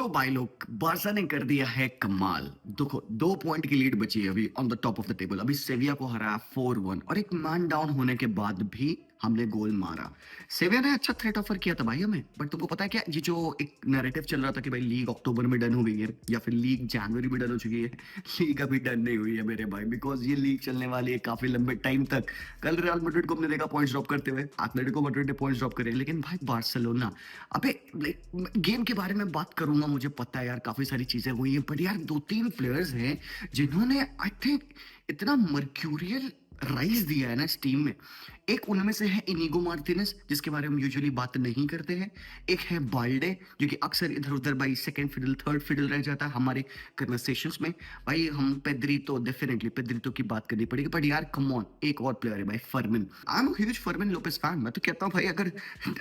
तो भाई लोग बारसा ने कर दिया है कमाल। देखो 2 पॉइंट की लीड बची है अभी on the top of the table. अभी सेविया को हराया 4-1 और एक मैन डाउन होने के बाद भी हमने गोल मारा। सेविया ने अच्छा थ्रेट ऑफर किया था भाई हमें, बट तुमको पता है क्या, ये जो एक नैरेटिव चल रहा था कि भाई लीग अक्टूबर में डन हो गई है या फिर लीग जनवरी में डन हो चुकी है, लीग अभी डन नहीं हुई है मेरे भाई, बिकॉज ये लीग चलने वाली है काफी लंबे टाइम तक। कल रियल मैड्रिड को हमने देखा पॉइंट्स ड्रॉप करते हुए, एटलेटिको मैड्रिड ने पॉइंट्स ड्रॉप करे, लेकिन भाई बार्सिलोना, अबे गेम के बारे में बात करूंगा, मुझे पता है यार काफी सारी चीजें हुई है, बट यार 2-3 प्लेयर्स हैं जिन्होंने आई थिंक इतना मर्क्यूरियल राइज दिया है ना इस टीम में। एक उनमें से है इनिगो मार्टिनेज, जिसके बारे में हम यूजुअली बात नहीं करते हैं। एक है बाल्डे, जो कि अक्सर इधर उधर भाई सेकंड फिडल थर्ड फिडल रह जाता है हमारे कन्वर्सेशंस में। भाई हम पेद्री तो डेफिनेटली पेद्री तो की बात करनी पड़ेगी, बट यार कम ऑन, एक और प्लेयर है भाई Fermin. I am huge Fermin Lopez fan. मैं तो कहता हूँ भाई अगर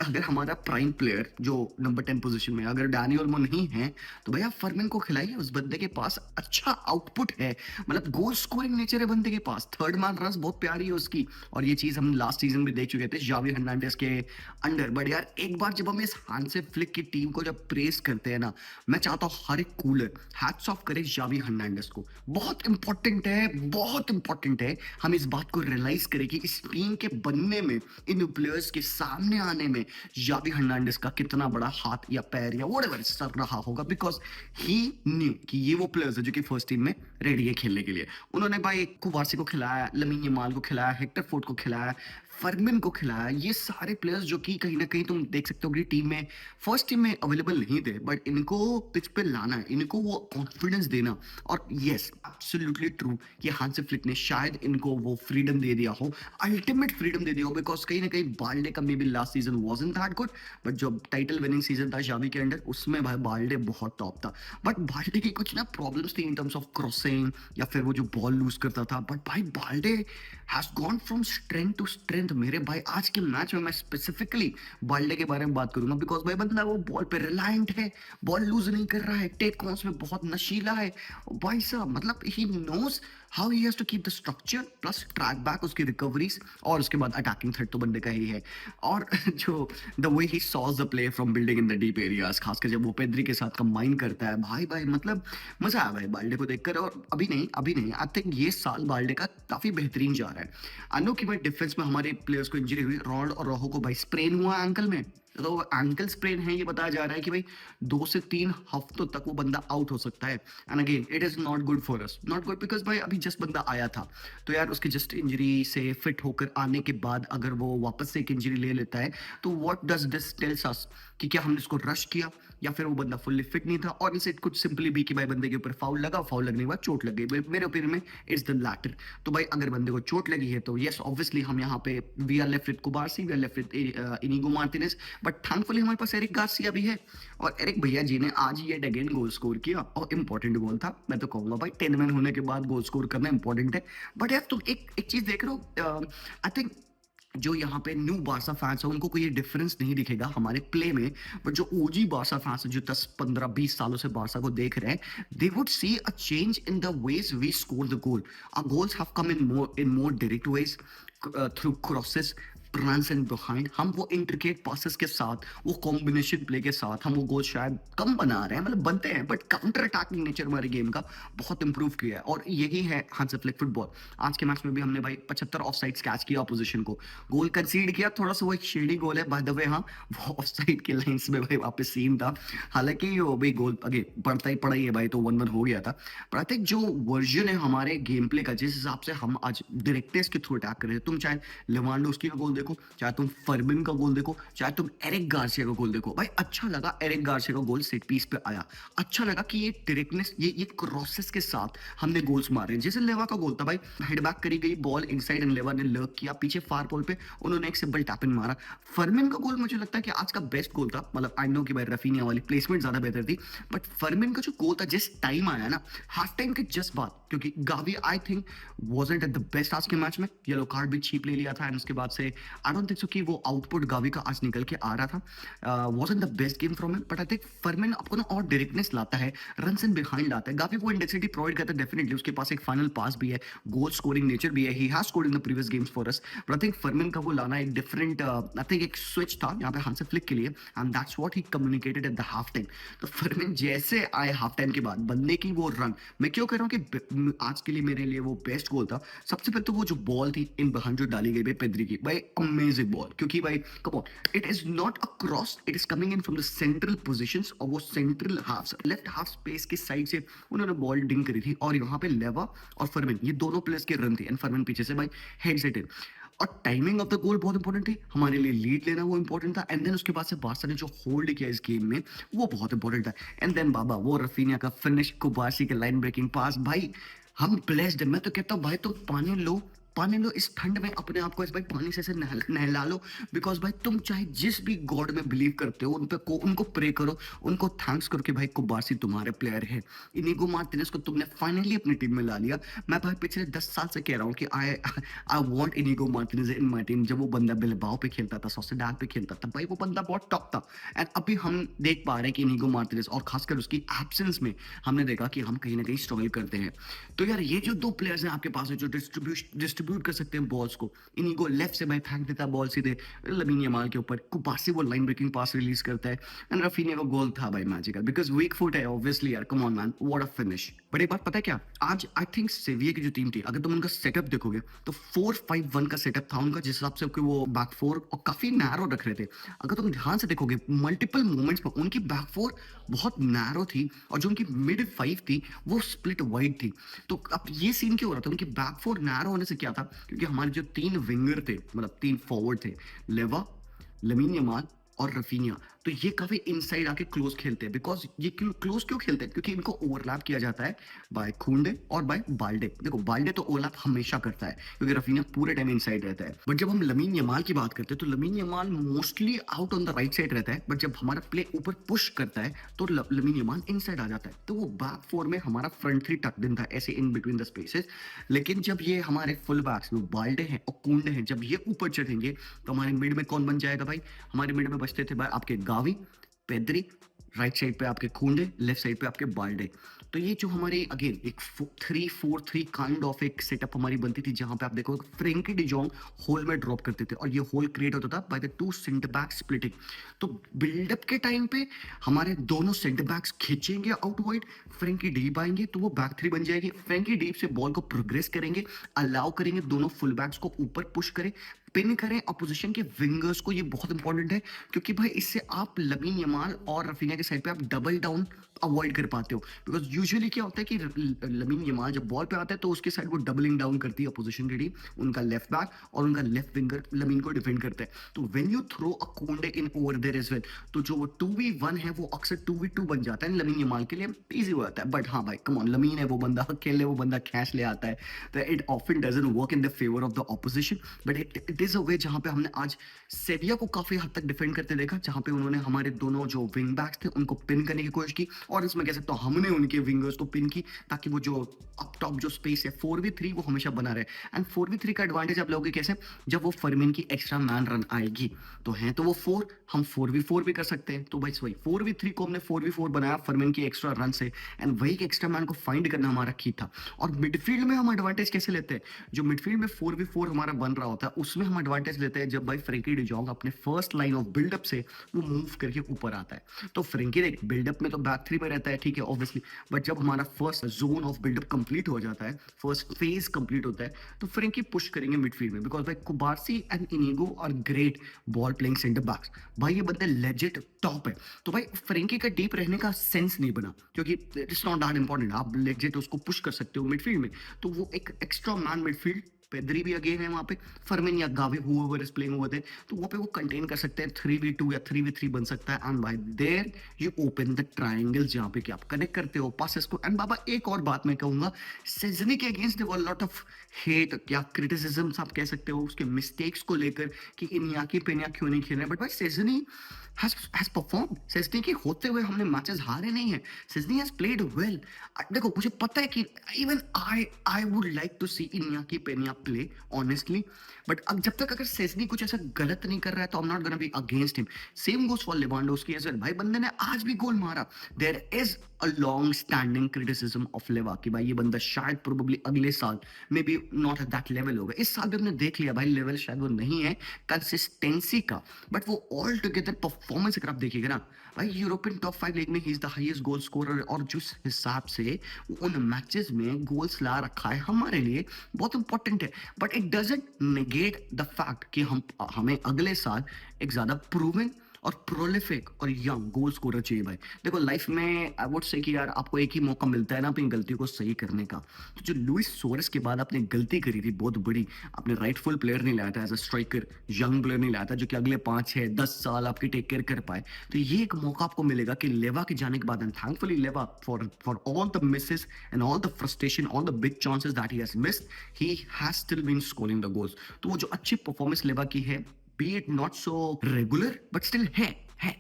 अगर हमारा प्राइम प्लेयर जो नंबर 10 पोजीशन में अगर डैनी ओल्मो नहीं है तो भैया फर्मिन को खिलाइए। उस बंदे के पास अच्छा आउटपुट है, मतलब गोल स्कोरिंग नेचर है बंदे के पास, थर्ड मैन रस बहुत प्यारी है उसकी, और ये चीज हम लास्ट सीजन में देख चुके थे जावी हर्नांडेस के अंडर। बट यार एक बार जब हम इस हांसे फ्लिक की टीम को जब प्रेस करते हैं ना, मैं चाहता हूं हर एक कूलर हैट्स ऑफ करे जावी हर्नांडेस को। बहुत इंपॉर्टेंट है, बहुत इंपॉर्टेंट है हम इस बात को रियलाइज करें कि इस टीम के बनने में, इन प्लेयर्स के सामने आने में जावी हर्नांडेस का कितना बड़ा हाथ या पैर या व्हाटएवर सर रहा होगा, बिकॉज ही न्यू कि ये वो प्लेयर्स है जो कि फर्स्ट टीम में रेडी है खेलने के लिए। उन्होंने भाई कुबार्सी को खिलाया, लमीन यमाल को खिलाया, हेक्टर फोर्ड को खिलाया, फर्मिन को खिलाया। ये सारे प्लेयर्स जो कि कहीं ना कहीं तुम देख सकते हो कि टीम में फर्स्ट टीम में अवेलेबल नहीं थे, बट इनको पिच पे लाना है, इनको वो कॉन्फिडेंस देना। और यस एब्सोल्युटली ट्रू कि हांसी फ्लिक ने शायद इनको वो फ्रीडम दे दिया हो, अल्टीमेट फ्रीडम दे दिया हो, बिकॉज कहीं ना कहीं बाल्डे का may be last season wasn't that good, but जो टाइटल विनिंग सीजन था शावी के अंडर उसमें भाई बाल्डे बहुत टॉप था। बट बाल्डे की कुछ ना प्रॉब्लम्स थी इन टर्म्स ऑफ क्रॉसिंग या फिर वो जो बॉल लूज करता था, बट भाई Balde has gone from strength to strength मेरे भाई। आज के मैच में मैं स्पेसिफिकली बाल्डे के बारे में बात करूंगा, बिकॉज भाई बंदा वो बॉल पे रिलायंट है, बॉल लूज नहीं कर रहा है, टेक ऑन्स में बहुत नशीला है भाई साहब, मतलब he knows how he has to keep the structure plus track back उसकी रिकवरीज, और उसके बाद अटैकिंग थ्रेट तो बंदे का ही है। और जो the way he solves the play from building in the deep areas, खासकर जब वो पेद्री के साथ कंबाइन करता है, भाई भाई मतलब मजा आया भाई बाल्डे को देखकर। और अभी नहीं आई थिंक ये साल बाल्डे का काफी बेहतरीन जा रहा है। आई नो कि भाई डिफेंस में हमारे प्लेयर्स को इंजरी हुई, रॉड और रोहो को भाई स्प्रेन हुआ एंकल में, तो एंकल स्प्रेन है, ये बताया जा रहा है कि भाई 2 से 3 हफ्तों तक वो बंदा आउट हो सकता है। And again it is not good for us, not good because भाई अभी जस्ट बंदा आया था, तो यार उसकी जस्ट इंजरी से फिट होकर आने के बाद अगर वो वापस से एक इंजरी ले लेता है तो what does this tells us कि क्या हमने इसको रश किया या फिर वो बंदा फुल्ली फिट नहीं था, और इसे कुछ सिंपली भी कि भाई बंदे के ऊपर फाउल लगा, फाउल लगने के बाद चोट लग गई। मेरे ओपिनियन में इट्स द लैटर। तो भाई अगर बंदे को चोट लगी है तो यस ऑब्वियसली हम यहाँ पे we are left with Cubarsi, we are left with Inigo Martinez, but thankfully हमारे पास एरिक गार्सिया भी है। और एरिक भैया जी ने आज ये अगेन गोल स्कोर किया, और इंपॉर्टेंट गोल था। मैं तो कहूंगा भाई 10 मैन होने के बाद गोल स्कोर करना इंपॉर्टेंट है। बट यार तुम एक चीज देख रहे हो, आई थिंक जो यहाँ पे न्यू बारसा फैंस है उनको कोई डिफरेंस नहीं दिखेगा हमारे प्ले में, बट जो ओजी बारसा फैंस है जो 10-15-20 सालों से बारसा को देख रहे हैं, they would see a change in the ways we score the goal. Our goals have come in more direct ways, through crosses, runs and behind. हम वो इंट्रिकेट पासेस के साथ, वो कॉम्बिनेशन प्ले के साथ हम वो गोल शायद कम बना रहे हैं, मतलब बनते हैं, बट काउंटर अटैकिंग नेचर हमारे गेम का बहुत इंप्रूव किया है, और यही है हांसी फ्लिक फुटबॉल। आज के मैच में भी हमने भाई 75 ऑफसाइड कैच किया अपोजिशन को, गोल कंसीड किया, थोड़ा सा वो एक शेडी गोल है बाय द वे, हाँ वो ऑफसाइड के लाइंस में भाई वापस सीन था, हालांकि वो भाई गोल आगे पड़ता ही पड़ा ही है भाई, तो 1-1 हो गया था। पर आई थिंक जो वर्जन है हमारे गेम प्ले का, जिस हिसाब से हम आज डायरेक्टनेस के थ्रू अटैक कर रहे हैं, तुम चाहे लेवांडोव्स्की का गोल देखो, चाहे तुम फर्मिन का गोल देखो, चाहे तुम एरिक गार्सिया का गोल देखो, भाई अच्छा लगा एरिक गार्सिया का गोल सेट पीस पे आया, अच्छा लगा कि ये डायरेक्टनेस, ये क्रॉसेस के साथ हमने गोल्स मारे। जैसे लेवा का गोल था भाई, हेड बैक करी गई बॉल इनसाइड एंड लेवा ने लर्क किया, पीछे फार बॉल पे उन्होंने एक सिंपल टैप इन मारा। फर्मिन का गोल मुझे लगता है कि आज का बेस्ट गोल था, मतलब आई नो कि भाई रफीनिया वाली प्लेसमेंट ज्यादा बेहतर थी, बट फर्मिन का जो गोल था जिस टाइम आया ना, हाफ टाइम के जस्ट बाद, क्योंकि Gavi I think wasn't at the best आज के मैच में, येलो कार्ड भी चीप ले लिया था एंड उसके बाद से आई डोंट थिंक सो कि वो आउटपुट गावी का आज निकल के आ रहा था। Wasn't the best game from him, but I think Fermin आपको ना और डायरेक्टनेस लाता है, रन इन बिहाइंड लाता है। गावी वो इंटेंसिटी प्रोवाइड करता है डेफिनेटली, उसके पास एक फाइनल पास भी है, गोल स्कोरिंग नेचर भी है, he has scored in the previous games for us, but I think Fermin का वो लाना एक डिफरेंट आई थिंक एक स्विच था यहाँ पे हांसे फ्लिक के लिए and that's what he communicated at the half time. तो फरमिन जैसे आए हाफ टाइम के बाद बंदे की वो रन, मैं क्यों कह रहा हूँ कि आज के लिए मेरे लिए वो बेस्ट गोल था। सबसे पहले तो वो जो बॉल थी इन बिहाइंड जो डाली गई भाई पेद्री की, भाई अमेजिंग बॉल, क्योंकि भाई come on, it is not a cross, it is coming in from the central positions, और वो central half left half space की साइड से उन्होंने बॉल डिंग करी थी और यहाँ पे लेवा और फरमिन ये दोनों प्लेयर्स के रन थे एंड फरमिन पीछे से भाई हेड से इन, और टाइमिंग ऑफ द गोल बहुत इंपॉर्टेंट थी हमारे लिए, लीड लेना वो इंपॉर्टेंट था एंड देन उसके बाद से बारसा ने जो होल्ड किया इस गेम में वो बहुत इंपॉर्टेंट था। एंड देन बाबा वो रफीनिया का फिनिश, कुबासी का लाइन ब्रेकिंग पास, भाई हम ब्लेस्ड है। मैं तो कहता हूँ भाई तुम पानी लो इस ठंड में, अपने आप को इस भाई पानी से नहला लो, बिकॉज भाई तुम चाहे जिस भी गॉड में बिलीव करते हो उन पे उनको प्रे करो, उनको थैंक्स करो कि भाई कुबासी तुम्हारे प्लेयर है, इनिगो मार्टिनेज को तुमने फाइनली अपनी टीम में ला लिया। मैं भाई पिछले 10 साल से कह रहा हूँ कि I want Inigo Martinez in my team. जब वो बंदा बिलबाओ पे खेलता था, सोसिएडाद पे खेलता था, भाई वो बंदा बहुत टॉप था एंड अभी हम देख पा रहे हैं कि इनिगो मार्टिनेज और खासकर उसकी एब्सेंस में हमने देखा कि हम कहीं ना कहीं स्ट्रगल करते हैं। तो यार ये जो दो प्लेयर्स हैं आपके पास है जो डिस्ट्रीब्यूट कर सकते हैं बॉल्स को, इनिगो लेफ्ट से भाई फेंक देता है बॉल सीधे लमीन यमाल के ऊपर, कुबासी वो लाइन ब्रेकिंग पास रिलीज करता है एंड रफीनिया का गोल था भाई मैजिकल, बिकॉज वीक फुट है ऑब्वियसली यार, come on man what a finish. But एक बात पता है क्या, आज आई थिंक सेविया की जो टीम थी अगर तुम उनका सेटअप देखोगे तो 4-5-1 का सेटअप था उनका, जिस हिसाब से वो बैक फोर और काफी नैरो रख रहे थे। अगर तुम ध्यान से देखोगे मल्टीपल मोमेंट्स में उनकी बैक फोर बहुत नैरो थी और जो उनकी मिड फाइव थी वो स्प्लिट वाइड थी। तो अब ये सीन क्यों हो रहा था, उनकी बैक फोर नैरो होने से क्या था, क्योंकि हमारे जो तीन विंगर थे मतलब तीन फॉरवर्ड थे, लेवा, लमीन यमाल और रफीनिया, तो ये काफी इनसाइड आके क्लोज खेलते हैं। बिकॉज ये क्लोज क्यों खेलते हैं, क्योंकि इनको ओवरलैप किया जाता है बाय खूंडे और बाय बाल्डे। देखो बाल्डे तो ओवरलैप हमेशा करता है क्योंकि रफीनिया पूरे टाइम इनसाइड रहता है, बट जब हम लमीन यमाल की बात करते हैं तो lamin Yamal mostly out on the right side रहता है, बट जब हमारा प्ले ऊपर पुश करता है तो लमीन यमाल इनसाइड आ जाता है। तो वो बैक फोर में हमारा फ्रंट थ्री टक्ड इन था ऐसे इन बिटवीन द स्पेसेस। लेकिन जब ये हमारे फुल बैक्स जो बाल्डे हैं और कूंडे हैं जब ये ऊपर चढ़ेंगे तो हमारे मिड में कौन बन जाएगा भाई, हमारे मिड में बचते थे भाई आपके गावी, पेद्री, राइट साइड पे आपके खूंडे, लेफ्ट साइड पे आपके बाल्डे। तो ये जो हमारे अगेन एक 3-4-3 काइंड ऑफ एक सेटअप हमारी बनती थी, जहां पे आप देखो फ्रेंकी डिजोंग होल में ड्रॉप करते थे और ये होल क्रिएट होता था by the two centre back splitting. तो बिल्डअप के टाइम पे हमारे दोनों सेंटर बैक्स खींचेंगे आउट वाइड, फ्रेंकी डीप आएंगे तो वो बैक थ्री बन जाएगी, फ्रेंकी डीप से बॉल को प्रोग्रेस करेंगे, अलाउ करेंगे दोनों फुल बैक्स को ऊपर पुश करें, पिन करें अपोजिशन के विंगर्स को। ये बहुत इंपॉर्टेंट है क्योंकि भाई इससे आप लमीन यमाल और रफीनिया के साइड पे आप डबल डाउन अवॉइड कर पाते हो। बिकॉज यूजुअली क्या होता है कि लमीन यमाल जब बॉल पे आता है तो उसके साइड वो डबलिंग डाउन करती है अपोजिशन की टीम, उनका लेफ्ट बैक और उनका लेफ्ट विंगर लमीन को डिफेंड करता है। तो when you throw a Kounde in over there as well तो जो वो 2v1 है वो अक्सर 2v2 बन जाता है लमीन यमाल के लिए, इजी हो जाता है। बट हाँ भाई कम ऑन, लमीन है वो बंदा खेलने, वो बंदा कैच ले आता है, तो it often doesn't work in the favour of the opposition, but it is a way जहां पे हमने आज सेविया को काफी हद तक डिफेंड करते देखा, जहां पे उन्होंने हमारे दोनों जो विंग बैक्स थे उनको पिन करने की कोशिश की, और इसमें कह सकते हो हमने उनके विंगर्स को पिन की ताकि वो जो अप टॉप जो स्पेस है 4v3 वो हमेशा बना रहे। एंड 4v3 का एडवांटेज आप लोगोगे कैसे, जब वो फरमीन की एक्स्ट्रा मैन रन आएगी तो है तो वो 4, हम 4v4 भी कर सकते हैं। तो भाई वही 4v3 को हमने 4v4 बनाया फरमीन की एक्स्ट्रा रन से, एंड वही एक्स्ट्रा मैन को फाइंड करना हमारा की था। और मिडफील्ड में हम एडवांटेज कैसे लेते हैं, जो मिडफील्ड में 4v4 हमारा बन रहा होता है उसमें हम एडवांटेज लेते हैं जब भाई फ्रेंकी डिजोंग अपने फर्स्ट लाइन ऑफ बिल्डअप से वो मूव करके ऊपर आता है। तो फ्रेंकी देख बिल्डअप में तो बैक थ्री में रहता है ठीक है ऑब्वियसली, बट जब हमारा first zone of buildup complete हो जाता है, फर्स्ट फेज कंप्लीट होता है, तो फ्रेंकी पुश करेंगे मिडफील्ड में, बिकॉज भाई Cubarsi and Inigo are great ball playing centre backs, भाई ये बंदे लेजिट टॉप है। तो भाई फ्रेंकी का डीप रहने का सेंस नहीं बना क्योंकि इट्स नॉट दैट इंपॉर्टेंट, आप लेजिट उसको पुश कर सकते हो मिडफील्ड में, तो वो एक एक्स्ट्रा मैन मिडफील्ड पेद्री भी अगेन है वहाँ पे, फर्मिन या Gavi whoever is playing over there, तो वहाँ पे वो कंटेन कर सकते हैं, 3v2 या 3v3 बन सकता है। And bye there you open the triangle जहाँ पे कि आप कनेक्ट करते हो पासेस को। एंड बाबा एक और बात मैं कहूंगा, सेजनी के against there were lot of hate या क्रिटिसिज्म आप कह सकते हो उसके मिस्टेक्स को लेकर कि इनियाकी पेनिया क्यों नहीं खेल रहे, बट भाई सेजनी has performed। सेजनी के होते हुए हमने मैचेस हारे नहीं है, सेजनी has played well। देखो मुझे पता है कि even I would like to see Inaki Pena play honestly, but अब जब तक अगर सेजनी कुछ ऐसा गलत नहीं कर रहा है तो I am not gonna be against him. Same goes for Lewandowski as well. भाई बंदे ने आज भी गोल मारा। There is a long standing criticism of Lewa कि भाई ये बंदा शायद प्रोबेबली अगले साल maybe not at that level होगा। इस साल भी हमने देख लिया भाई लेवल शायद वो नहीं है कंसिस्टेंसी का, बट वो ऑल टुगेदर परफॉर्मेंस अगर आप देखिएगा ना भाई, यूरोपियन टॉप 5 लीग में he is the highest goal scorer, और जिस हिसाब से उन मैचेस में गोल्स ला रखा है हमारे लिए बहुत इंपॉर्टेंट है। But it doesn't negate the fact कि हमें अगले साल एक ज्यादा प्रूवन और प्रोलिफिक और यंग गोल स्कोरर चाहिए भाई। देखो लाइफ में आई वुड से कि यार आपको एक ही मौका मिलता है ना अपनी गलतियों को सही करने का। तो जो लुइस सोरेस के बाद आपने गलती करी थी बहुत बड़ी, आपने राइटफुल प्लेयर नहीं लाया था as a striker, young player नहीं लाया था जो कि अगले 5 6 10 साल आपकी टेक केयर कर पाए। तो ये एक मौका आपको मिलेगा कि लेवा के जाने के बाद, and thankfully Lewa for all the misses and all the frustration, all the big chances that he has missed, he has still been scoring the goals. तो वो जो अच्छी परफॉर्मेंस लेवा की है, be it not so regular but still है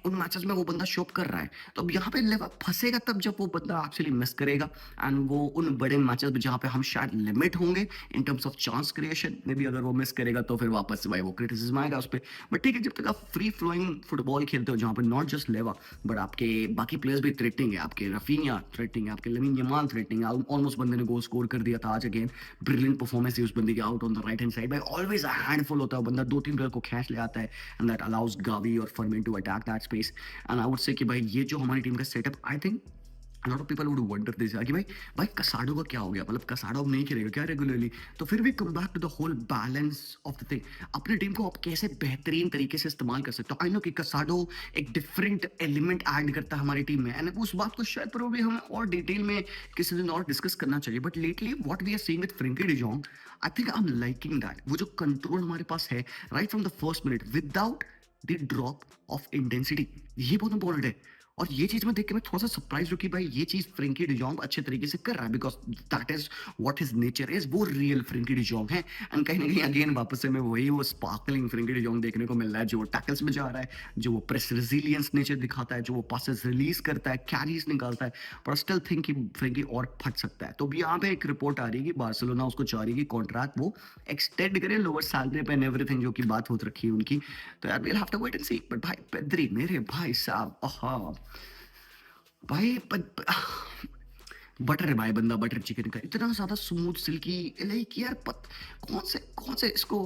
उन matches में वो बंदा शो कर रहा है। तो अब यहाँ पे लेवा फंसेगा तब जब वो बंदा एक्चुअली मिस करेगा, एंड वो उन बड़े मैचेस में जहाँ पे हम शायद लिमिट होंगे in terms of chance creation में भी, अगर वो मिस करेगा तो फिर वापस से भाई वो क्रिटिसिज्म आएगा उस पर। बट ठीक है, जब तक आप फ्री फ्लोइंग फुटबॉल खेलते हो जहाँ पे नॉट जस्ट लेवा बट आपके बाकी प्लेयर्स भी थ्रेटनिंग है, आपके रफीनिया थ्रेटनिंग है, आपके लमीन यमाल थ्रेटनिंग है, ऑलमोस्ट बंदे ने गोल स्कोर कर दिया था आज अगेन, ब्रिलियंट परफॉर्मेंस थी उस बंदे की out on the right hand side. भाई ऑलवेज अ हैंडफुल होता है बंदा, 2 3 प्लेयर को खींच ले आता है, एंड दैट अलाउज गावी और Fermin to attack that space. And I would say कि भाई ये जो हमारी टीम का setup, I think a lot of people would wonder this कि भाई कसाडो का क्या हो गया, मतलब कसाडो अब नहीं खेलेगा क्या रेगुलरली। तो फिर भी come back to the whole balance of the thing, अपनी टीम को आप कैसे बेहतरीन तरीके से इस्तेमाल कर सकते हो। आई नो कि कसाडो एक डिफरेंट एलिमेंट ऐड करता है हमारी टीम में, एंड उस बात को शायद पर भी हमें और डिटेल में किसी दिन और डिस्कस करना चाहिए। But lately what we are seeing with Frenkie de Jong, I think I am liking that. वो जो कंट्रोल हमारे पास है right from the first minute without the drop of intensity, ये बहुत इंपॉर्टेंट है। और ये चीज में देख के मैं थोड़ा सा सरप्राइज हूँ कि भाई ये चीज फ्रैंकी डी जॉन्ग अच्छे तरीके से कर रहा है, because that is what his nature is, वो रियल फ्रैंकी डी जॉन्ग है। एंड कहीं ना कहीं अगेन वापस से मैं वही वो स्पार्कलिंग फ्रैंकी डी जॉन्ग देखने को मिल रहा है, जो वो टैकल्स में जा रहा है, जो वो प्रेस रेजिलियंस नेचर दिखाता है, जो वो पासेस रिलीज करता है, कैरीज निकालता है। पर स्टिल थिंक कि फ्रैंकी और फट सकता है। तो भी यहाँ पे एक रिपोर्ट आ रही है कि बार्सिलोना उसको चाह रही है कि कॉन्ट्रैक्ट वो एक्सटेंड करे लोअर सैलरी पे एंड एवरीथिंग, जो कि बात हो रखी है उनकी। तो यार we'll have to wait and see. But भाई पेद्री मेरे भाई साहब, भाई बटर है भाई, बंदा बटर चिकन का, इतना ज्यादा स्मूथ सिल्की, लाइक यार कौन से इसको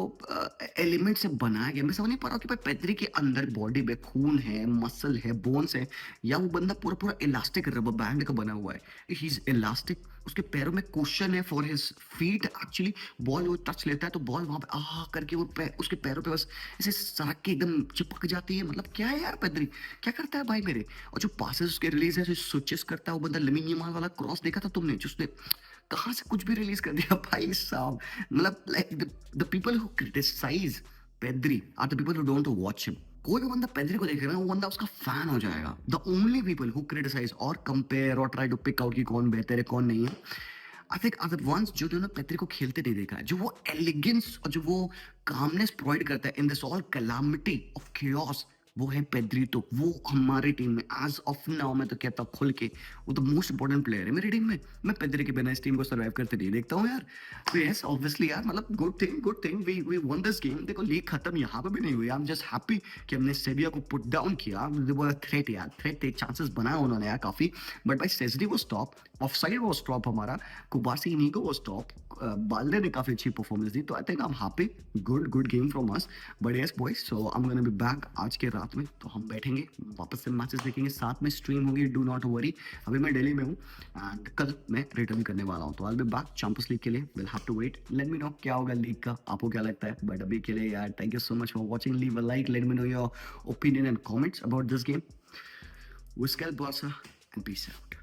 एलिमेंट से बनाया गया, मैं समझ नहीं पा रहा हूँ कि भाई पेद्री के अंदर बॉडी में खून है, मसल है, बोन्स है, या वो बंदा पूरा पूरा इलास्टिक रबर बैंड का बना हुआ है। ही इज इलास्टिक, उसके पैरों में कुशन है for his feet, actually ball वो टच लेता है तो बॉल वहां पे करके वो उसके पैरों पे बस ऐसे सड़क के एकदम चिपक जाती है। मतलब क्या है यार पेद्री क्या करता है भाई मेरे। और जो पासेस उसके रिलीज है, जो स्विचेस करता है वो बंदा, लमीन यमाल वाला क्रॉस देखा था तुमने, जिसने कहां से कुछ भी रिलीज कर दिया भाई साहब। मतलब like the people who criticise Pedri are the people who don't watch him. कोई भी बंदा पेद्री को देखेगा ना वो बंदा उसका फैन हो जाएगा। The only people who criticise और कंपेयर और ट्राई टू पिक आउट कि कौन बेहतर है कौन नहीं है, I think are the ones जो ने पेद्री को खेलते नहीं देखा है, जो वो एलिगेंस और जो वो कामनेस प्रोवाइड करता है in this all calamity of chaos, वो है पेद्री। तो वो हमारी टीम में एज ऑफ नाउ मैं तो कहता हूँ खुल के वो द मोस्ट इंपॉर्टेंट प्लेयर है मेरी टीम में। मैं पेद्री के बिना इस टीम को सर्वाइव करते नहीं देखता हूँ यार। तो यस ऑब्वियसली यार, मतलब good thing we won this game. देखो लीग खत्म यहाँ पे भी नहीं हुई, आई एम जस्ट हैप्पी कि हमने सेविया को पुट डाउन किया। वो थ्रेट यार, थ्रेट चांसेस बनाया उन्होंने यार काफी, बट भाई सेजरी वो स्टॉप, ऑफसाइड वो स्टॉप, हमारा कुबासी इनिगो वो स्टॉप, बाल्डे ने काफी अच्छी परफॉर्मेंस दी। तो आई think I am happy, good game from us. But yes boys, so I am gonna be back आज के रात में, तो हम बैठेंगे वापस से मैचेस देखेंगे, साथ में स्ट्रीम होगी, डू नॉट वरी। अभी मैं दिल्ली में हूँ एंड कल मैं रिटर्न करने वाला हूँ, तो I will be back Champions League के लिए। Will have to wait, let me know क्या होगा लीग का, आपको क्या लगता है। बट अभी के लिए यार thank you so much for watching, leave a like, let me know your opinion and comments about this game. Visca Barca and peace out.